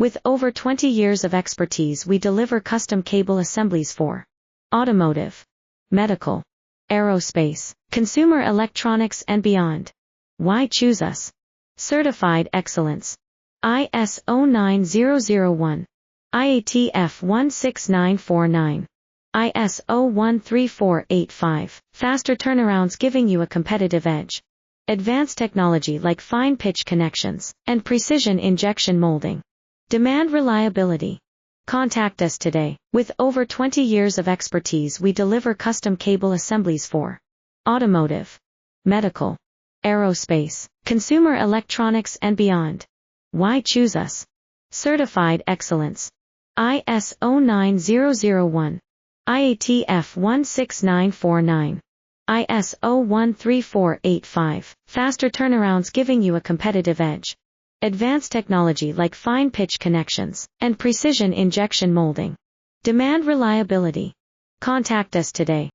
With over 20 years of expertise, we deliver custom cable assemblies for automotive, medical, aerospace, consumer electronics and beyond. Why choose us? Certified excellence. ISO 9001. IATF 16949. ISO 13485. Faster turnarounds giving you a competitive edge. Advanced technology like fine pitch connections and precision injection molding. Demand reliability. Contact us today. With over 20 years of expertise, we deliver custom cable assemblies for automotive, medical, aerospace, consumer electronics and beyond. Why choose us? Certified excellence. ISO 9001. IATF 16949. ISO 13485. Faster turnarounds giving you a competitive edge. Advanced technology like fine pitch connections and precision injection molding. Demand reliability. Contact us today.